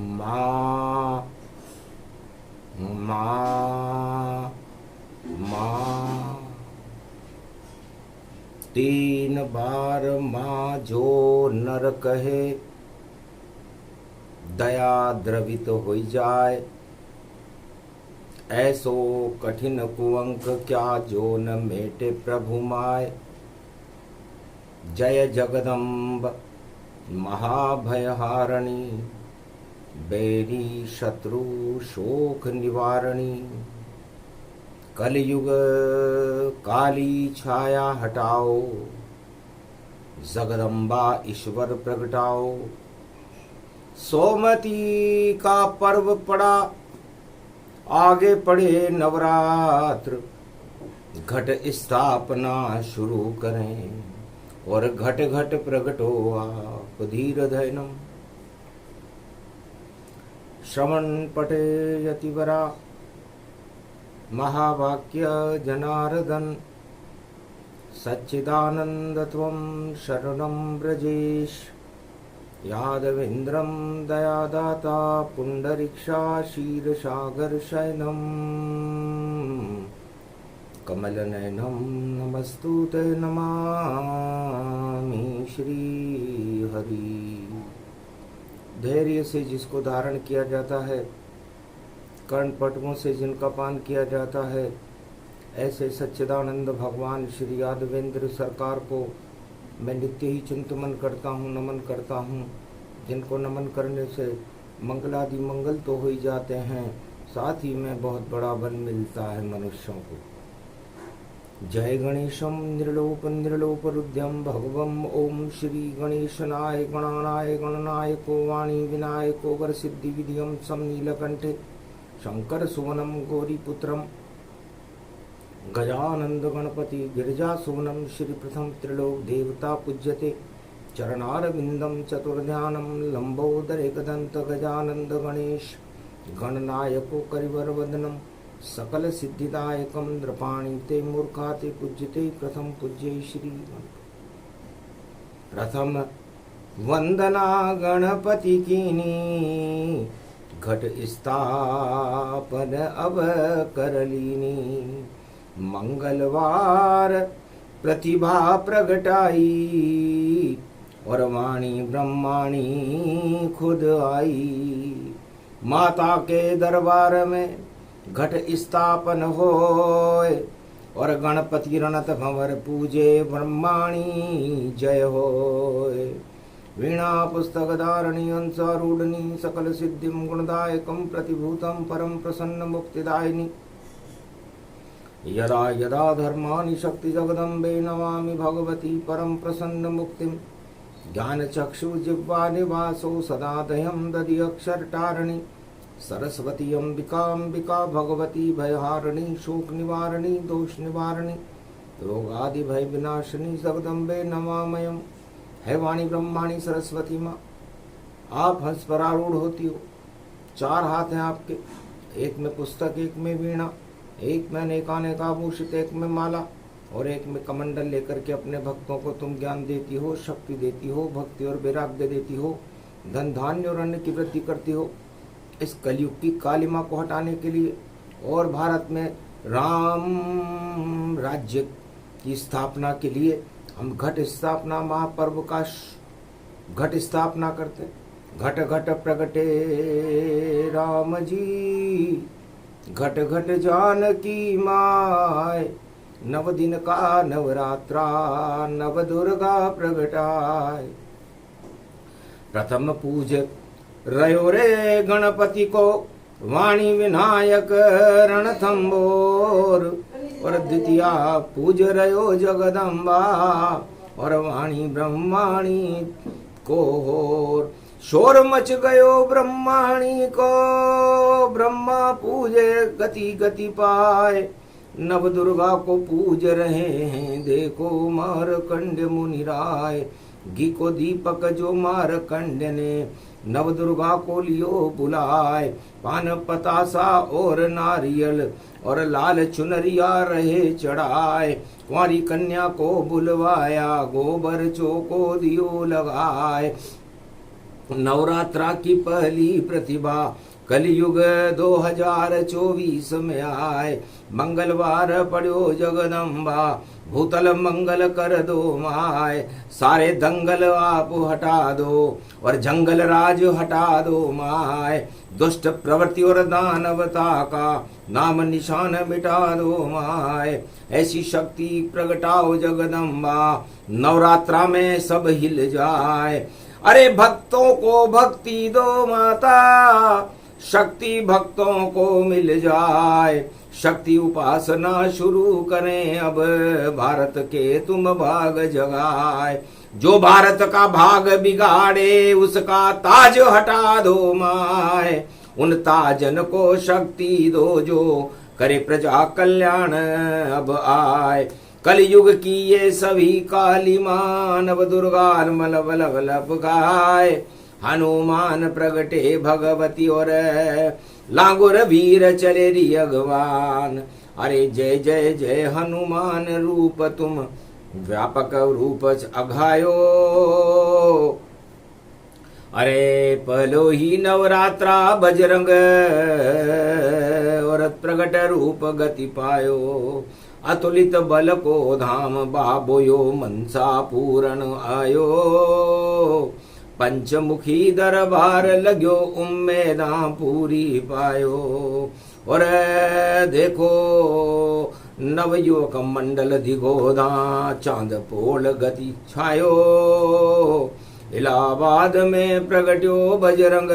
माँ माँ माँ। 3 बार माँ जो नर कहे, दया द्रवित हो जाए। ऐसो कठिन कुअंक क्या जो न मेटे प्रभु माय। जय जगदम्ब महाभयहारिणी, बैरी शत्रु शोक निवारणी। कलयुग काली छाया हटाओ, जगदम्बा ईश्वर प्रगटाओ। सोमती का पर्व पड़ा, आगे पड़े नवरात्र। घट स्थापना शुरू करें और घट घट प्रगटो आप धीर धैनम। श्रवण पटे यतिवरा, महावाक्य जनार्दन। सच्चिदानंद त्वं शरणं व्रजेश। यादवेन्द्रं दयादाता पुंडरीक्षा क्षीरसागर शयनम्। कमलनयनं नमस्तुते नमामि श्रीहरि। धैर्य से जिसको धारण किया जाता है, कर्णपटुओं से जिनका पान किया जाता है, ऐसे सच्चिदानंद भगवान श्री यादवेंद्र सरकार को मैं नित्य ही चिंतन करता हूँ, नमन करता हूँ। जिनको नमन करने से मंगलादि मंगल तो हो ही जाते हैं, साथ ही में बहुत बड़ा बल मिलता है मनुष्यों को। जय गणेशम निर्लोप निर्लोपरुद्यम भगवम ओम श्री गणेशनाय गणानाय गणनायको वाणी विनायको वरसिद्धि विधियम सम नीलकंठे शंकर सुवनम गौरीपुत्रम गजानंद गणपति गिरिजा सुवनम। श्री प्रथम त्रिलोक देवता पूज्यते चरणारविंदम चतुर्ध्यानम लंबोदर एकदंत गजानंद गणेश गणनायको करिवर वदनम सकल सिद्धिदायकम नृपाणि ते मूर्खाते पूज्यते प्रथम पूज्य श्री। प्रथम वंदना गणपति कीनी, घट स्थापन अब करलीनी। मंगलवार प्रतिभा प्रगटाई, और वाणी ब्रह्माणी खुद आई। माता के दरबार में घट स्थापन होय, और गणपति रणत भंवर पूजे ब्रह्माणी जय होय। वीणा पुस्तक धारणी अंसारूढ़नी सकल सिद्धिम गुणदायकम प्रतिभूतम परम प्रसन्न मुक्तिदायिनी। यदा यदा धर्माणि शक्ति जगदम्बे नमामि भगवती परम प्रसन्न मुक्तिम। ज्ञान चक्षु जिह्वा निवासो सदा दयं दधि अक्षर टारणी। सरस्वती अंबिका अंबिका भगवती भयहारिणी शोक निवारणी दोष निवारणी रोगादि भय विनाशिनी जगदम्बे नमामयम। है वाणी ब्रह्माणी सरस्वती माँ, आप हंस पर आरूढ़ होती हो। 4 हाथ हैं आपके, एक में पुस्तक, एक में वीणा, एक में अनेकानेक आभूषित, एक में माला, और एक में कमंडल लेकर के अपने भक्तों को तुम ज्ञान देती हो, शक्ति देती हो, भक्ति और वैराग्य देती हो, धन धान्य और अन्न की वृद्धि करती हो। इस कलयुग की कालिमा को हटाने के लिए और भारत में राम राज्य की स्थापना के लिए हम घट स्थापना महापर्व का घट स्थापना करते। घट घट प्रगटे राम जी, घट घट जानकी माय। 9 दिन का नवरात्रा नव दुर्गा प्रगटाय। प्रथम पूज रयो रे गणपति को, वाणी विनायक रणथंबोर। और द्वितीया पूज रयो जगदम्बा, और वाणी ब्रह्माणी को होर। शोर मच गयो ब्रह्माणी को, ब्रह्मा पूजे गति गति पाए। नव दुर्गा को पूज रहे हैं देखो मारकंड मुनि राय। घी को दीपक जो मारकंड ने, नव दुर्गा को लियो बुलाए। पान पतासा और नारियल, और लाल चुनरिया रहे चढ़ाए। कुंवारी कन्या को बुलवाया, गोबर चौको दियो लगाए। नवरात्रा की पहली प्रतिभा कलयुग 2024 में आए। मंगलवार पड़ो जगदम्बा भूतल मंगल कर दो माय। सारे दंगल आप हटा दो और जंगल राज हटा दो माय। दुष्ट प्रवृत्ति और दानवता का नाम निशान मिटा दो माय। ऐसी शक्ति प्रगटाओ जगदम्बा नवरात्रा में सब हिल जाए। अरे भक्तों को भक्ति दो माता शक्ति भक्तों को मिल जाए। शक्ति उपासना शुरू करें अब भारत के तुम भाग जगाए। जो भारत का भाग बिगाड़े उसका ताज हटा दो माय। उन ताजन को शक्ति दो जो करे प्रजा कल्याण अब आए। कलयुग की ये सभी काली मानव दुर्गा मलबल गाय। हनुमान प्रगटे भगवती और लांगुर वीर चले री भगवान। अरे जय जय जय हनुमान रूप तुम व्यापक रूप अघायो। अरे पहलो ही नवरात्रा बजरंग और प्रगट रूप गति पायो। अतुलित बल को धाम बाबोयो मनसा पूरण आयो। पंचमुखी दरबार लग्यो उम्मेदा पूरी पायो। और देखो नवयुवक मंडल दिगोदा चांद पोल गति छायो। इलाहाबाद में प्रगट्यो बजरंग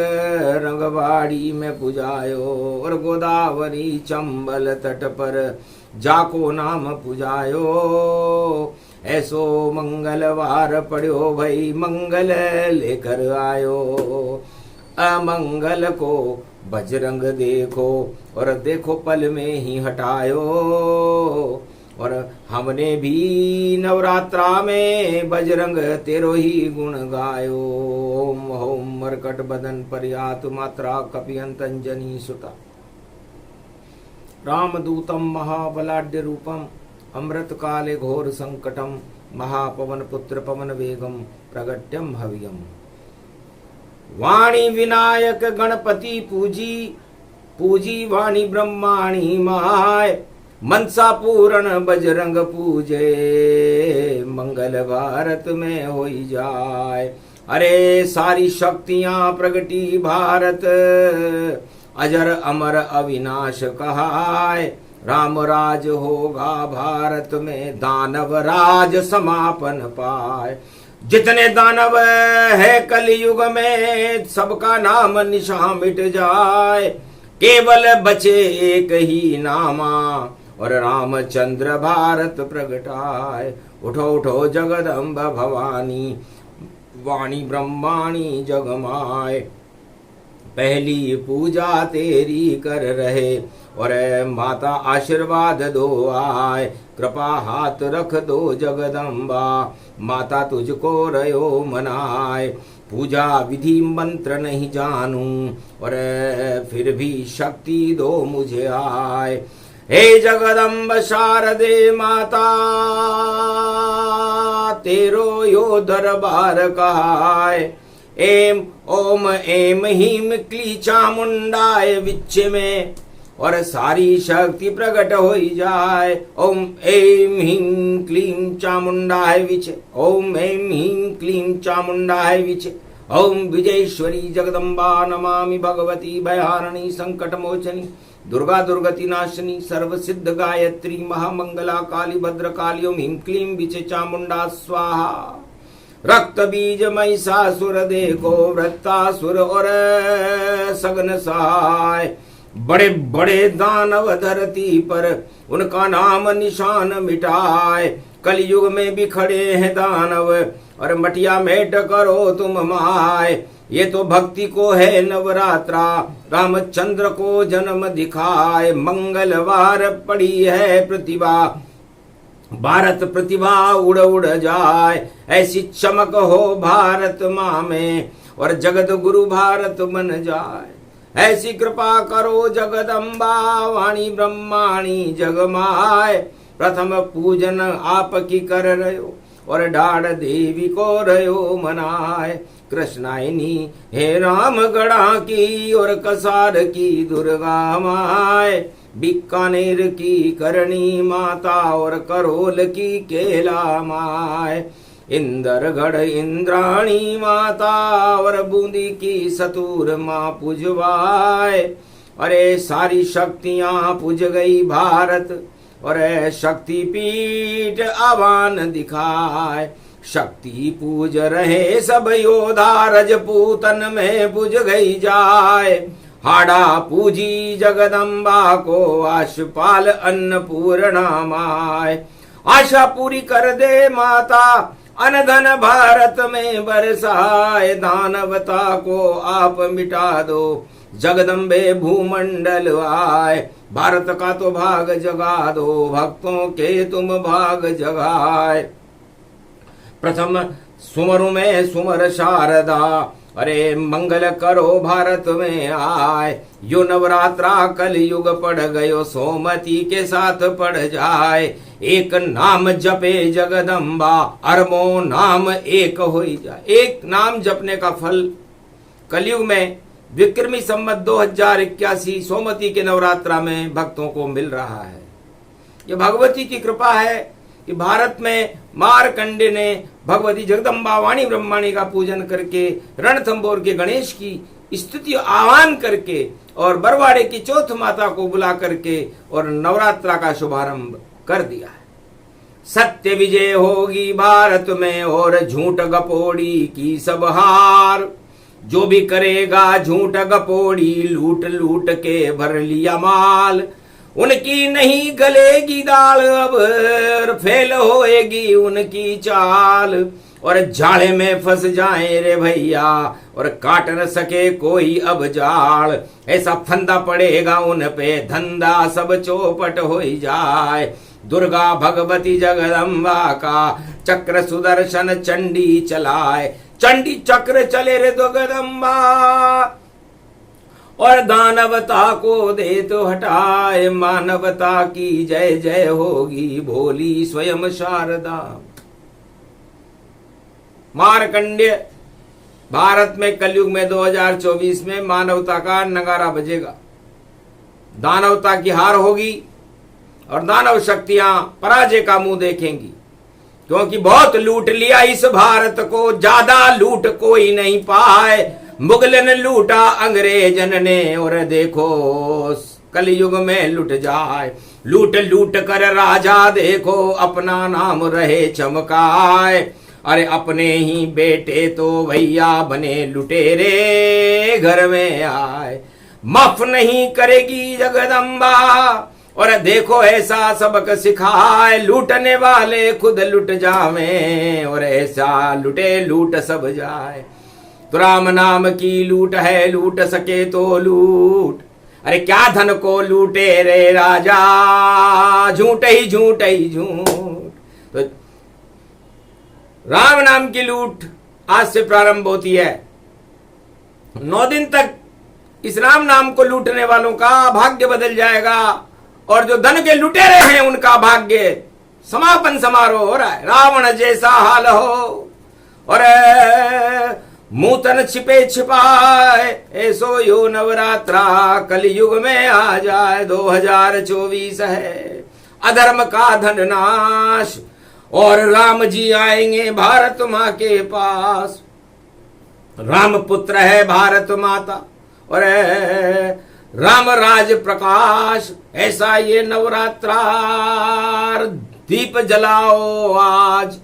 रंगवाड़ी में पुजायो। और गोदावरी चंबल तट पर जाको नाम पुजायो। ऐसो मंगलवार पड़ो भाई मंगल लेकर आयो। अमंगल को बजरंग देखो और देखो पल में ही हटायो। और हमने भी नवरात्रा में बजरंग तेरो ही गुण गायो। ओम ओम मरकट बदन पर्यात मात्रा कपियंतंजनी सुता। रामदूतम महाबलाढ्य रूपम अमृत काले घोर संकटम महापवन पुत्र पवन वेगम प्रगट्यम हव्यम। वाणी विनायक गणपति पूजी पूजी वाणी ब्रह्माणी माय। मनसा पूर्ण बजरंग पूजे मंगल भारत में होई जाए। अरे सारी शक्तियां प्रगटी भारत अजर अमर अविनाश कहाय। राम राज होगा भारत में दानव राज समापन पाए। जितने दानव है कलयुग में सबका नाम निशान मिट जाए। केवल बचे एक ही नामा और रामचंद्र भारत प्रगटाए। उठो उठो जगदम्ब भवानी वाणी ब्रह्माणी जगमाए। पहली पूजा तेरी कर रहे और माता आशीर्वाद दो आए। कृपा हाथ रख दो जगदम्बा माता तुझको रयो मनाए। पूजा विधि मंत्र नहीं जानू और फिर भी शक्ति दो मुझे आए। हे जगदम्ब शारदे माता तेरो यो दरबार कहाय। एम ओम एम हीम क्ली चामुंडाय विच में और सारी शक्ति प्रकट हो जाए। ओम एम हीम क्लीम चामुंडाय विच। ओम एम हीम क्लीम चामुंडाय विच। ओम विजयेश्वरी जगदम्बा नमामि भगवती भयहारिणी संकट मोचनी दुर्गा दुर्गति नाशिनी सर्व सिद्ध गायत्री महामंगला काली भद्रकाली। ओम हीम क्लीम विच चामुंडा स्वाहा। रक्त बीज महिषासुर देखो वृत्तासुर और सगन सहाय। बड़े बड़े दानव धरती पर उनका नाम निशान मिटाए। कलयुग में भी खड़े हैं दानव और मटिया मेट करो तुम माय। ये तो भक्ति को है नवरात्रा रामचंद्र को जन्म दिखाए। मंगलवार पड़ी है प्रतिभा भारत प्रतिभा उड़ उड़ जाए। ऐसी चमक हो भारत माँ में और जगत गुरु भारत बन जाए। ऐसी कृपा करो जगदम्बा वाणी ब्रह्माणी जगमाय। प्रथम पूजन आपकी कर रयो और डाढ़ देवी को रयो मनाए। कृष्णायनी, हे राम गढ़ा की और कसार की दुर्गा माए, बीकानेर की करणी माता और करोल की केला माए, इंदरगढ़ इंद्राणी माता और बूंदी की सतूर माँ पुजवाए। अरे सारी शक्तियां पुज गई भारत और शक्ति पीठ आवान दिखाए, शक्ति पूज रहे सब योधा रजपूतन में पुज गई जाए, हाड़ा पूजी जगदम्बा को आशुपाल अन्नपूर्णा माए, आशा पूरी कर दे माता अनधन भारत में बरसाए, दानवता को आप मिटा दो जगदम्बे भूमंडल आए, भारत का तो भाग जगा दो भक्तों के तुम भाग जगाए। प्रथम सुमरु में सुमर शारदा, अरे मंगल करो भारत में आए, यो नवरात्रा कल युग पड़ गयो सोमती के साथ पड़ जाए, एक नाम जपे जगदम्बा अरबों नाम एक हो जाए। एक नाम जपने का फल कलयुग में विक्रमी संवत 2081 सोमती के नवरात्रा में भक्तों को मिल रहा है। ये भगवती की कृपा है कि भारत में मारकंडे ने भगवती जगदम्बा वाणी ब्रह्माणी का पूजन करके, रणथंबोर के गणेश की स्तुति आह्वान करके और बरवाड़े की चौथ माता को बुला करके और नवरात्रा का शुभारंभ कर दिया है। सत्य विजय होगी भारत में और झूठ गपोड़ी की सब हार, जो भी करेगा झूठ गपोड़ी लूट लूट के भर लिया माल, उनकी नहीं गलेगी दाल अब फेल होएगी उनकी चाल, और जाले में फंस जाए रे भैया और काट न सके कोई अब जाल, ऐसा फंदा पड़ेगा उन पे धंधा सब चौपट हो जाए। दुर्गा भगवती जगदम्बा का चक्र सुदर्शन चंडी चलाए, चंडी चक्र चले रे जगदम्बा और दानवता को दे तो हटाए, मानवता की जय जय होगी भोली स्वयं शारदा। मारकंड्य भारत में कलयुग में 2024 में मानवता का नगारा बजेगा, दानवता की हार होगी और दानव शक्तियां पराजय का मुंह देखेंगी, क्योंकि बहुत लूट लिया इस भारत को, ज्यादा लूट कोई नहीं पाए। मुगलन लूटा अंग्रेजन ने और देखो कलयुग में लुट जाए, लूट लूट कर राजा देखो अपना नाम रहे चमकाए, अरे अपने ही बेटे तो भैया बने लुटेरे घर में आए। माफ नहीं करेगी जगदम्बा और देखो ऐसा सबक सिखाए, लूटने वाले खुद लुट जावे और ऐसा लुटे लूट सब जाए। तो राम नाम की लूट है लूट सके तो लूट, अरे क्या धन को लूटे रे राजा झूठ ही झूठ ही झूठ। तो राम नाम की लूट आज से प्रारंभ होती है। 9 दिन तक इस राम नाम को लूटने वालों का भाग्य बदल जाएगा और जो धन के लुटेरे हैं उनका भाग्य समापन समारोह हो रहा है। रावण जैसा हाल हो और मूतन छिपे छिपाए, ऐसो यो नवरात्रा कलयुग में आ जाए। 2024 है, अधर्म का धन नाश और राम जी आएंगे भारत माँ के पास। राम पुत्र है भारत माता और राम राज प्रकाश, ऐसा ये नवरात्रा। दीप जलाओ आज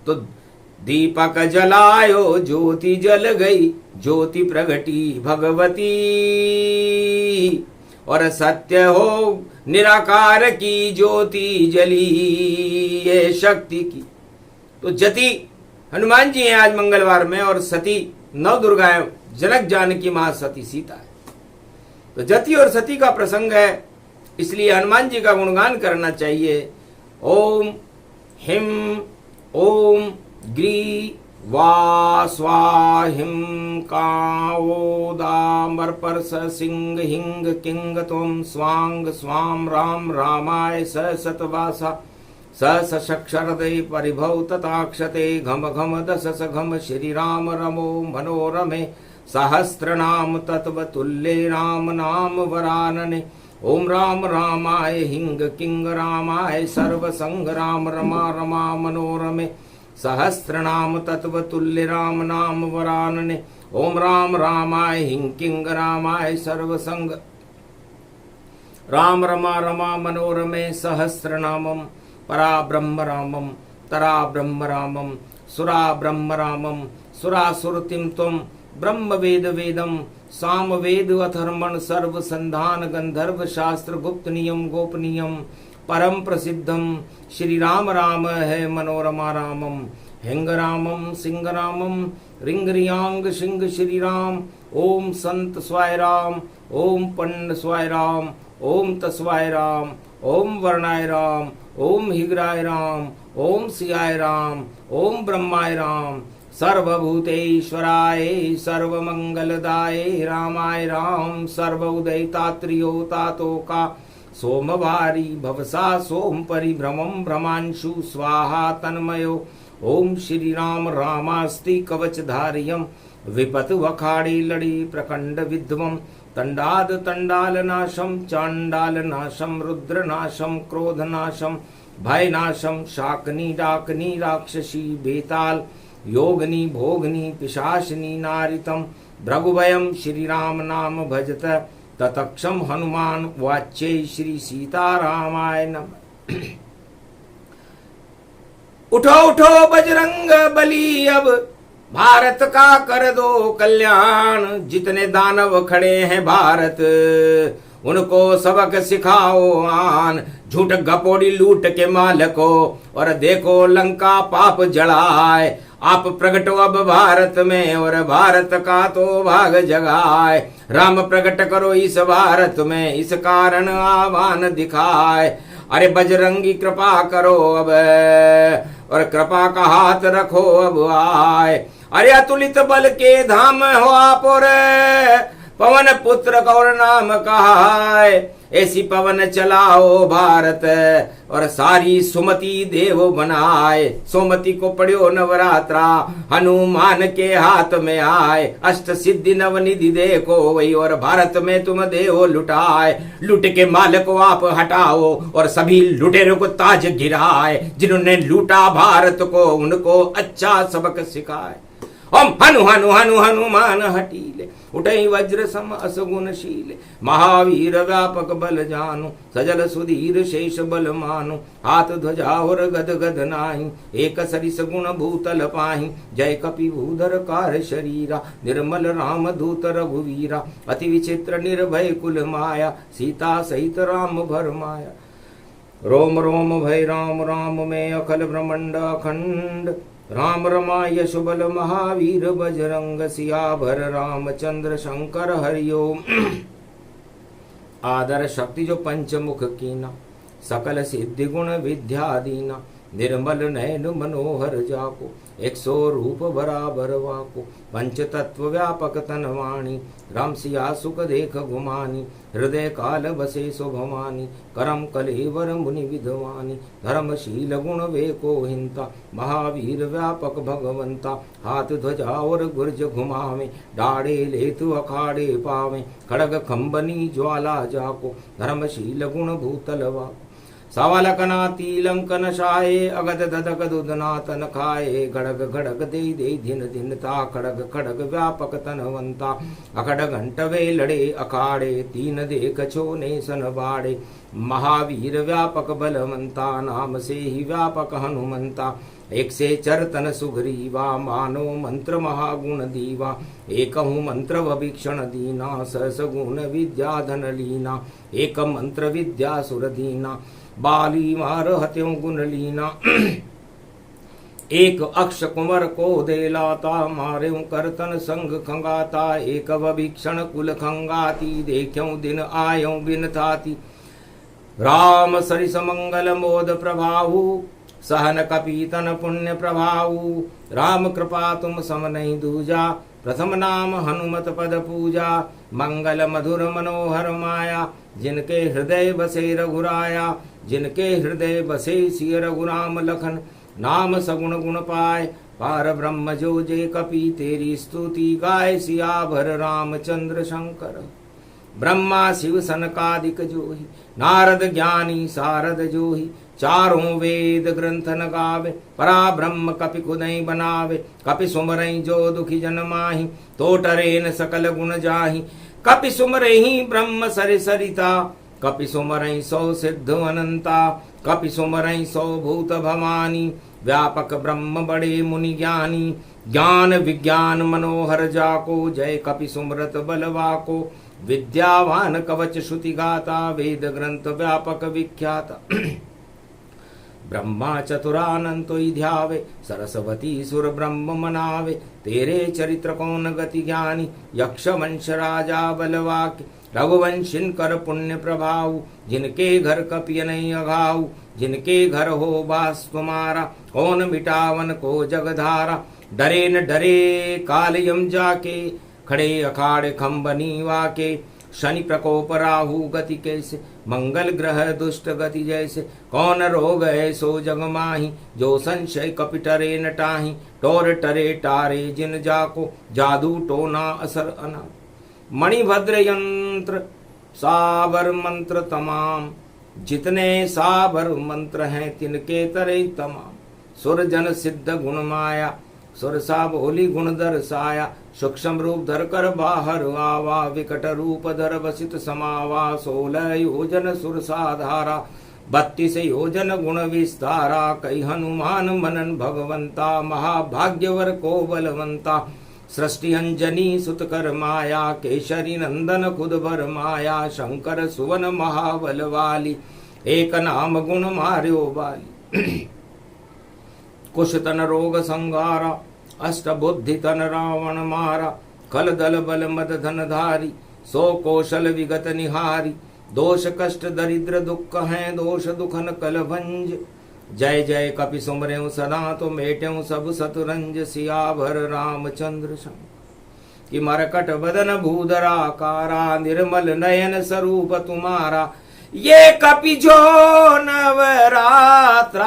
तो दीपक जलायो, ज्योति जल गई ज्योति प्रगटी भगवती, और सत्य हो निराकार की ज्योति जली ये शक्ति की। तो जति हनुमान जी हैं आज मंगलवार में और सती नव दुर्गाएं जनक जानकी मां सती सीता है। तो जति और सती का प्रसंग है, इसलिए हनुमान जी का गुणगान करना चाहिए। ओम हिम ओम ग्री वा स्वा हिम काओ दामर परस सिंह हिंग किंग त्वम स्वांग स्वाम राम रामाय स सतवासा सशक्षरदे परिभव तथाक्षते घम घम दशस घम श्रीराम रमो मनोरमे सहस्रनाम तत्वतुल्ये राम नाम वरानने ओम राम रामाय हिंग किंग रामाय सर्वसंग राम रमा रमा मनोरमे सहस्रनाम तत्वतुल्य राम नाम वरानने ओम राम रामाय हिंग किंग रामाय सर्वसंग राम रमा रमा मनोरमे सहस्रनामम परा ब्रह्म रामम तरा ब्रह्म रामम सुरा ब्रह्म रामम सुरासुरतिम तुम ब्रह्म वेद वेदम साम वेद अथर्मण सर्व संधान गंधर्व शास्त्र गुप्त नियम गोपनीयम परम प्रसिद्धम श्री राम राम है मनोरमा रामम हिंग रामम सिंह रामम रिंग रियांग सिंह श्री राम ओम संत स्वाय राम ओम पंड स्वाय राम ओम तस्वाय राम ओम वर्णाय राम ओम हिग्राय राम ओम सियाय राम ओम ब्रह्माय राम सर्वभूतेश्वराय सर्वमंगलदाय रामाय राम सर्वउदयितात्रियो तातोका सोमवारी भवसा सोम परिभ्रमं भ्रमांशु स्वाहा तन्मयो ओम श्री राम रामास्ति कवचधारियं विपत वखाड़ी लड़ी प्रकंड विध्वं तंडाद तंडालनाशम चांडालनाशम रुद्रनाशम क्रोधनाशम भयनाशम शाकनी डाकनी राक्षसी बेताल योगनी भोगनी पिशाचिनी नारितम भृगुभयम श्री राम नाम भजत ततक्षम हनुमान वाच्य श्री सीतारामाय नमः। उठो उठो बजरंग बली अब भारत का कर दो कल्याण जितने दानव खड़े हैं भारत उनको सबक सिखाओ आन झूठ गपोड़ी लूट के मालको और देखो लंका पाप जड़ाए आप प्रकट अब भारत में और भारत का तो भाग जगाए राम प्रकट करो इस भारत में इस कारण आह्वान दिखाए अरे बजरंगी कृपा करो अब और कृपा का हाथ रखो अब आए अरे अतुलित बल के धाम हो आप और पवन पुत्र कौर नाम कहाय ऐसी पवन चलाओ भारत और सारी सुमति देव बनाए सोमति को पढ़ियो नवरात्रा हनुमान के हाथ में आए अष्ट सिद्धि नवनिधि देखो वही और भारत में तुम देव लुटाए लूट के माल को आप हटाओ और सभी लुटेरों को ताज गिराए जिन्होंने लूटा भारत को उनको अच्छा सबक सिखाए हम हनु हनु हनु हनुमान हटीले उठई वज्र सम असगुणशीले महावीर व्यापक बल जानु सजल सुधीर शेष बल मानु हाथ ध्वजा और गद गद नाही एक सरिस गुण भूतल पाही जय कपि भूधर कार शरीरा निर्मल राम दूत रघुवीरा अति विचित्र निर्भय कुल माया सीता सहित राम भर माया रोम रोम भय राम राम में अखल ब्रह्मंड अखंड राम रमाय शुबल महावीर बजरंग सियाभर रामचंद्र शंकर हरिओम। आदर शक्ति जो पंचमुख कीना सकल सिद्धि गुण विद्या दीना निर्मल नयन मनोहर जाको 100 रूप बराबर वाको पंच तत्व व्यापक तन वाणी राम सिया सुख देख गुमानी हृदय काल बसे सुभमानी करम कलेवर मुनि विधवानी धर्मशील गुण वेको हिंता महावीर व्यापक भगवंता हाथ ध्वजा और गुर्ज घुमावे डाड़े लेतु अखाड़े पावे खड़ग खंबनी ज्वाला जाको धर्मशील गुण भूतल वाको सवालकना तीलंकन शाये अगद ददक दुदना तन खाए गड़ग गड़ग दे दे धिन धिनता खड़ग खड़ग व्यापक तनवंता अखड़ घंट वे लड़े अखाड़े तीन देख छोने सन बाड़े महावीर व्यापक बलवंता नाम से ही व्यापक हनुमंता एक से चरतन सुग्रीवा मानो मंत्र महागुण दीवा एक मंत्र भीक्षण दीना सहस गुण विद्या धन लीना एक मंत्र विद्या सुर दीना बाली मार हत्यों गुण लीना एक अक्ष कुमर को दे लाता मारे करतन संग खंगाता एक भीक्षण कुल खंगाती देखूं दिन आयो बिन थाती राम सरिस मंगल मोद प्रभाहु सहन कपीतन पुण्य प्रभाऊ राम कृपा तुम सम नहीं दूजा प्रथम नाम हनुमत पद पूजा, मंगल मधुर मनोहर माया, जिनके हृदय बसे रघुराया, जिनके हृदय बसे सिय रघुराम लखन, नाम सगुण गुण पाए, पार ब्रह्म जो जे कपि, तेरी स्तुति गाय सियाभर रामचंद्र शंकर। ब्रह्मा शिव सनकादिक जोहि, नारद ज्ञानी सारद जोहि, चारों वेद ग्रंथ न गावे, परा ब्रह्म कपि खुदई बनावे, कपि सुमरई जो दुखी जन माहि, तो टरेन सकल गुण जाहि, कपि सुमरहि ब्रह्म सरि सरिता, कपि सुमरहि सौ सिद्ध अनंता, कपि सुमरहि सौ भूत भवानी, व्यापक ब्रह्म बड़े मुनि ज्ञानी, ज्ञान विज्ञान मनोहर जाको, जय कपि सुमरत बलवाको, विद्यावान कवच श्रुति गाता, वेद ग्रंथ व्यापक विख्याता। ब्रह्मा चतुरानंतो ध्यावे, सरस्वती सुर ब्रह्म मनावे, तेरे चरित्र कौन गति ज्ञानी, यक्ष वंश राजा बलवाक्य, रघुवंशिन कर पुण्य प्रभाव, जिनके घर कपिय नहीं अघाऊ, जिनके घर हो बास तुम्हारा, कौन मिटावन को जगधारा, डरे न डरे काल यम जाके, खड़े अखाड़े खम्बनी वाके, शनि प्रकोप राहु गति कैसे, मंगल ग्रह दुष्ट गति जैसे, कौन रोग है सो जग माही, जो संशय कपि टरे न टाही, टोर टरे टारे जिन जाको, जादू टोना असर अना, मणिभद्र यंत्र साबर मंत्र तमाम, जितने साबर मंत्र हैं तिनके तरे तमाम, सुर जन सिद्ध गुण माया, सुर सा बोली गुण दर्शाया, सूक्ष्म रूप धर कर बाहर आवा, विकट रूप धर बसित समावा, 16 योजन सुर साधारा, 32 योजन गुण विस्तारा, कई हनुमान मनन भगवंता, महाभाग्यवर को बलवंता, सृष्टि अंजनी सुत कर माया, केशरी नंदन खुद भर माया, शंकर सुवन महाबल वाली, एक नाम गुण मार्यो बाली। कुश तन रोग संगारा, अष्ट बुद्धि तन रावण मारा, कल दल बल मद धन धारी, सो कौशल विगत निहारी, दोष कष्ट दरिद्र दुख हैं, दोष दुखन कल भंज, जय जय कपि सुमरेउ सदा तो मेटेउ सब सतुरंज, सियाभर रामचंद्र संग। कि मरकट बदन भूधरा कारा, निर्मल नयन स्वरूप तुम्हारा, ये कपि जो नवरात्रा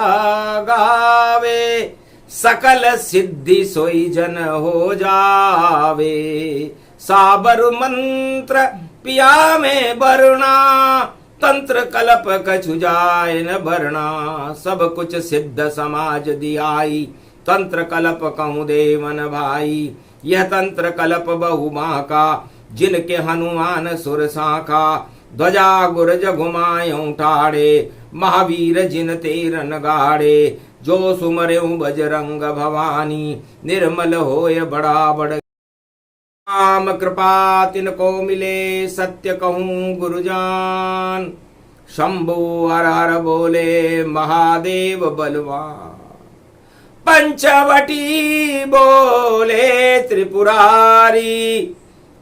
गावे, सकल सिद्धि सोई जन हो जावे, साबर मंत्र पिया में बरना, तंत्र कलप कछु जाय न भरना, सब कुछ सिद्ध समाज दियाई, तंत्र कलप कहूँ देवन भाई, यह तंत्र कलप बहुमा का, जिनके हनुमान सुर साखा, ध्वजा गुरज घुमायूं ठाड़े, महावीर जिन तेरन गाड़े, जो सुमरेऊ बजरंग भवानी, निर्मल होय बड़ा बड़, राम कृपा तिनको मिले, सत्य कहूँ गुरुजान, शंभु हर हर बोले महादेव बलवान, पंचवटी बोले त्रिपुरारी,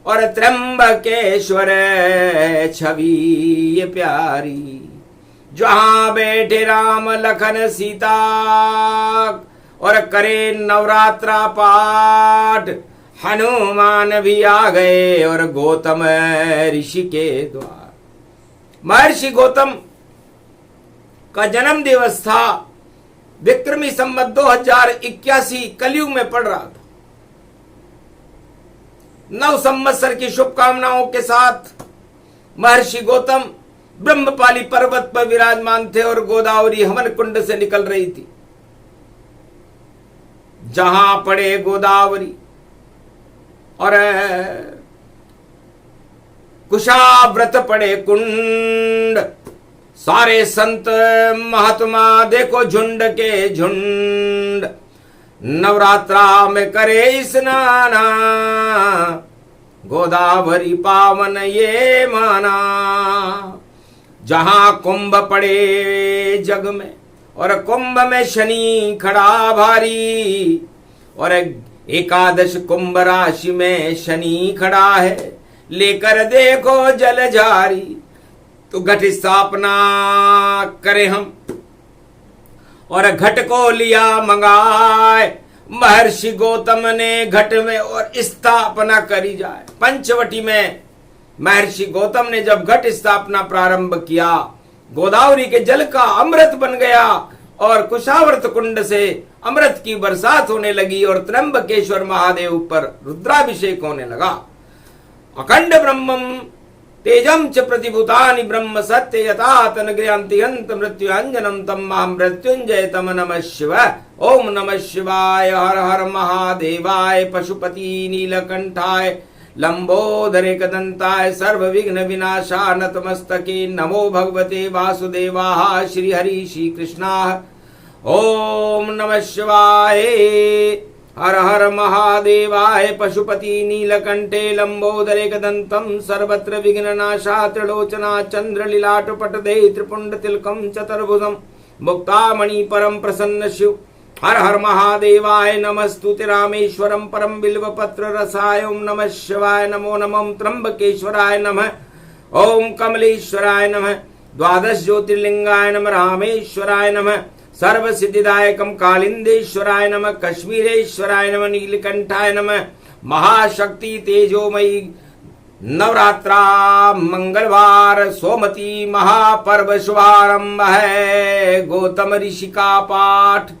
और त्र्यंबकेश्वर छवि ये प्यारी, जहां बैठे राम लखन सीता, और करे नवरात्रा पाठ, हनुमान भी आ गए और गौतम ऋषि के द्वार। महर्षि गौतम का जन्म दिवस था, विक्रमी संवत 2081 कलयुग में पड़ रहा था। 9 संवत्सर की शुभकामनाओं के साथ महर्षि गौतम ब्रह्मपाली पर्वत पर विराजमान थे और गोदावरी हवन कुंड से निकल रही थी। जहां पड़े गोदावरी और कुशाव्रत पड़े कुंड, सारे संत महात्मा देखो झुंड के झुंड, नवरात्रा में करे स्नाना, गोदावरी पावन ये माना। जहां कुंभ पड़े जग में और कुंभ में शनि खड़ा भारी, और एकादश कुंभ राशि में शनि खड़ा है, लेकर देखो जल जारी। तो घट स्थापना करे हम और घट को लिया मंगाए, महर्षि गौतम ने घट में और स्थापना करी जाए। पंचवटी में महर्षि गौतम ने जब घट स्थापना प्रारंभ किया, गोदावरी के जल का अमृत बन गया और कुशावर्त कुंड से अमृत की बरसात होने लगी और त्र्यंबकेश्वर महादेव पर रुद्राभिषेक होने लगा। अखंड ब्रह्मम तेजम च प्रतिभूतानि ब्रह्म सत्य यथा तनग्रयांति अंत मृत्यु अंजनम तम मृत्युंजय तम नमः शिवाय। ओम नमः शिवाय। हर हर महादेवाय। पशुपति नीलकंठाय लंबोदरे कदंताय सर्व विघ्न विनाशा नतमस्तके नमो भगवते वासुदेवाय। श्री हरि श्री कृष्णाय। ओम नमः शिवाय। हर हर महादेवाय। पशुपति नीलकंठे लंबोदरे कदंतम सर्वत्र विघ्ननाशा त्रिलोचना चंद्रलीलाट पटदे त्रिपुंड तिलकम चतुर्भुजम मुक्तामणि परम प्रसन्न शिव। हर हर महादेवाय। नमस्तुते रामेश्वरम परम बिल्व पत्र रसाय। ओम नमः शिवाय। नमो नमः त्र्यंबकेश्वराय नमः। ओम कमलेश्वराय नमः। द्वादश ज्योतिर्लिंगाय नमः। रामेश्वराय नमः। सर्व सिद्धिदायकम कालिंदेश्वराय नमः। कश्मीरेश्वराय नमः। नीलकंठाय नमः। महाशक्ति तेजोमयी नवरात्रा मंगलवार सोमती महापर्व शुभारंभ है। गौतम ऋषि का पाठ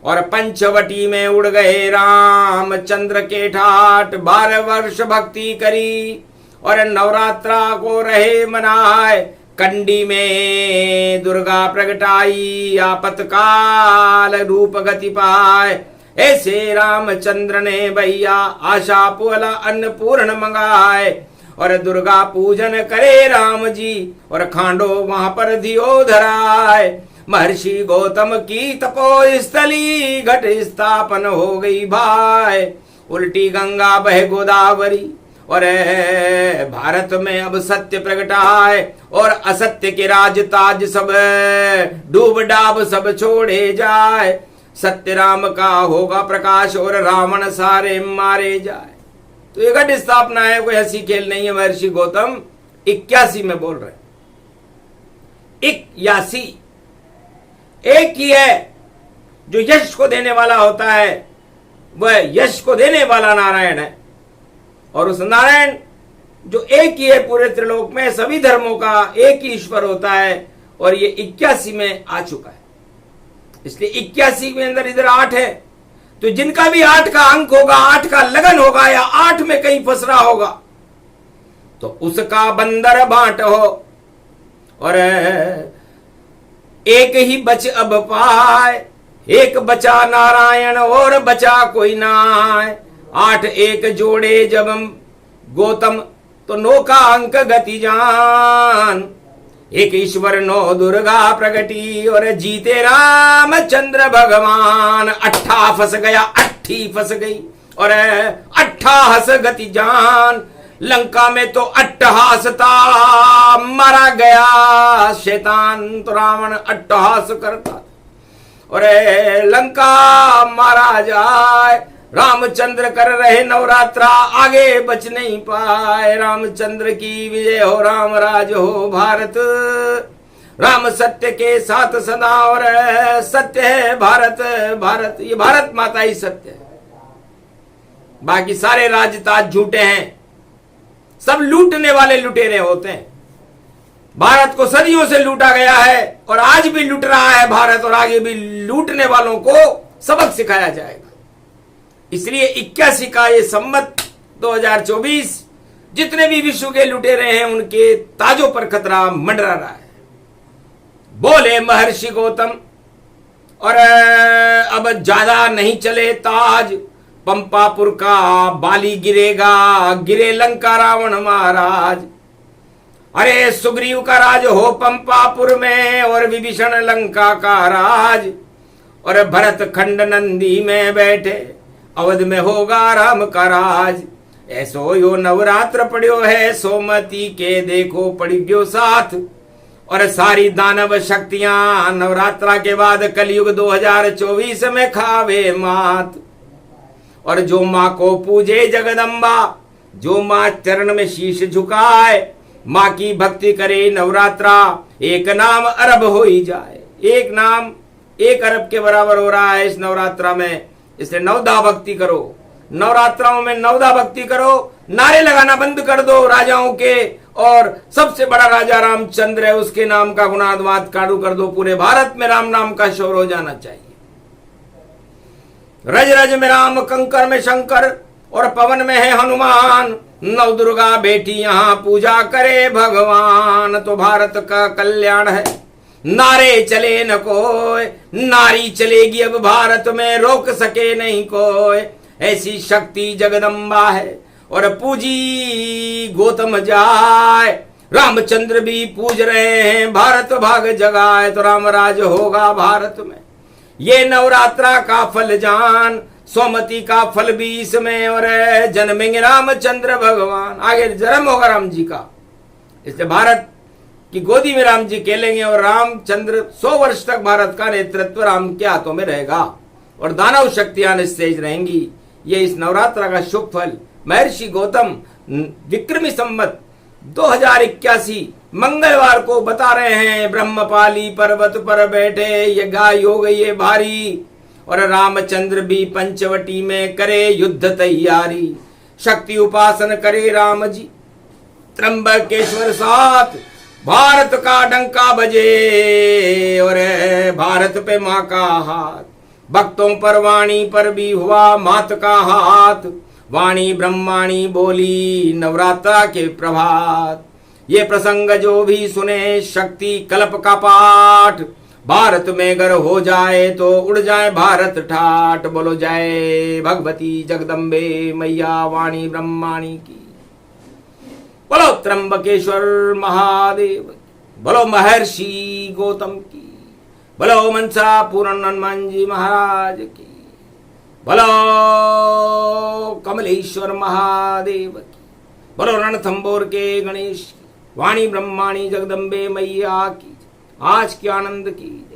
और पंचवटी में उड़ गए रामचंद्र के ठाट। 12 वर्ष भक्ति करी और नवरात्रा को रहे मनाए। कंडी में दुर्गा प्रगटाई आपतकाल रूप गति पाए। ऐसे रामचंद्र ने भैया आशा पुअला अन्नपूर्ण मंगाए। और दुर्गा पूजन करे राम जी और खांडो वहां पर दियो धराए। महर्षि गौतम की तपोस्थली घट स्थापन हो गई भाई। उल्टी गंगा बह गोदावरी और भारत में अब सत्य प्रगटाए। और असत्य के राज ताज सब डूब डाब सब छोड़े जाए। सत्य राम का होगा प्रकाश और रावण सारे मारे जाए। तो ये घट स्थापना है, कोई हंसी खेल नहीं है। महर्षि गौतम 81 में बोल रहे। 81 एक ही है जो यश को देने वाला होता है, वह यश को देने वाला नारायण है। और उस नारायण जो एक ही है पूरे त्रिलोक में, सभी धर्मों का एक ही ईश्वर होता है। और ये 81 में आ चुका है। इसलिए 81 के अंदर इधर 8 है। तो जिनका भी 8 का अंक होगा, 8 का लगन होगा या 8 में कहीं फंस रहा होगा, तो उसका बंदर बांट हो। और एक ही बच अब पाए, एक बचा नारायण और बचा कोई ना आए। 8 एक जोड़े जब गौतम तो 9 का अंक गति जान। एक ईश्वर 9 दुर्गा प्रगटी और जीते रामचंद्र भगवान। 8 फंस गया, 8 फंस गई और 8 गति जान। लंका में तो अट्टहासता मारा गया शैतान, तो रावण अट्टहास करता और लंका मारा जाए। रामचंद्र कर रहे नवरात्रा, आगे बच नहीं पाए। रामचंद्र की विजय हो, राम राज हो भारत। राम सत्य के साथ सदा और सत्य है भारत। भारत ये भारत माता ही सत्य है, बाकी सारे राजताज झूठे हैं। सब लूटने वाले लुटेरे होते हैं। भारत को सदियों से लूटा गया है और आज भी लूट रहा है भारत, और आगे भी लूटने वालों को सबक सिखाया जाएगा। इसलिए 81 का ये संवत 2024 जितने भी विश्व के लुटेरे हैं उनके ताजों पर खतरा मंडरा रहा है। बोले महर्षि गौतम और अब ज्यादा नहीं चले ताज। पंपापुर का बाली गिरेगा, गिरे लंका रावण महाराज। अरे सुग्रीव का राज हो पंपापुर में और विभीषण लंका का राज। और भरत खंड नंदी में बैठे, अवध में होगा राम का राज। ऐसो यो नवरात्र पड़ियो है, सोमती के देखो पड़ी गयो साथ। और सारी दानव शक्तियां नवरात्रा के बाद कलयुग 2024 में खावे मात। और जो माँ को पूजे जगदम्बा, जो माँ चरण में शीश झुकाए, माँ की भक्ति करे नवरात्रा, एक नाम अरब हो ही जाए। एक नाम 1 अरब के बराबर हो रहा है इस नवरात्रा में। इसलिए नवदा भक्ति करो, नवरात्राओं में नवदा भक्ति करो, नारे लगाना बंद कर दो राजाओं के, और सबसे बड़ा राजा रामचंद्र है उसके नाम का गुणाद्वाद काढ़ू कर दो। पूरे भारत में राम नाम का शोर हो जाना चाहिए। रज रज में राम, कंकर में शंकर, और पवन में है हनुमान, नव दुर्गा बेटी यहाँ पूजा करे भगवान। तो भारत का कल्याण है, नारे चले न कोई, नारी चलेगी अब भारत में, रोक सके नहीं कोई। ऐसी शक्ति जगदम्बा है और पूजी गौतम जाए, रामचंद्र भी पूज रहे हैं, भारत भाग जगाए तो राम राज होगा भारत में। ये नवरात्रा का फल जान, सोमती का फल भी इसमें, और जन्मेंगे रामचंद्र भगवान। आगे जन्म होगा राम जी का, इसलिए भारत की गोदी में राम जी खेलेंगे और रामचंद्र 100 वर्ष तक भारत का नेतृत्व राम के हाथों में रहेगा और दानव शक्तियां निस्तेज रहेंगी। ये इस नवरात्र का शुभ फल महर्षि गौतम विक्रमी संवत 2081 मंगलवार को बता रहे हैं। ब्रह्मपाली पर्वत पर बैठे ये गाय हो गई है भारी, और रामचंद्र भी पंचवटी में करे युद्ध तैयारी। शक्ति उपासन करे राम जी, त्र्यंबकेश्वर साथ, भारत का डंका बजे और भारत पे माँ का हाथ। भक्तों पर वाणी पर भी हुआ मात का हाथ, वाणी ब्रह्माणी बोली नवरात्रा के प्रभात। ये प्रसंग जो भी सुने शक्ति कल्प का पाठ, भारत में अगर हो जाए तो उड़ जाए भारत ठाट। बोलो जय भगवती जगदम्बे मैया वाणी ब्रह्माणी की, बोलो त्र्यंबकेश्वर महादेव, बोलो महर्षि गौतम की, बोलो मनसा पूर्ण हनुमान जी महाराज की, बोलो कमलेश्वर महादेव की, बोलो रणथंबोर के गणेश की, वाणी ब्रह्माणी जगदम्बे मैया की, आज के आनंद की।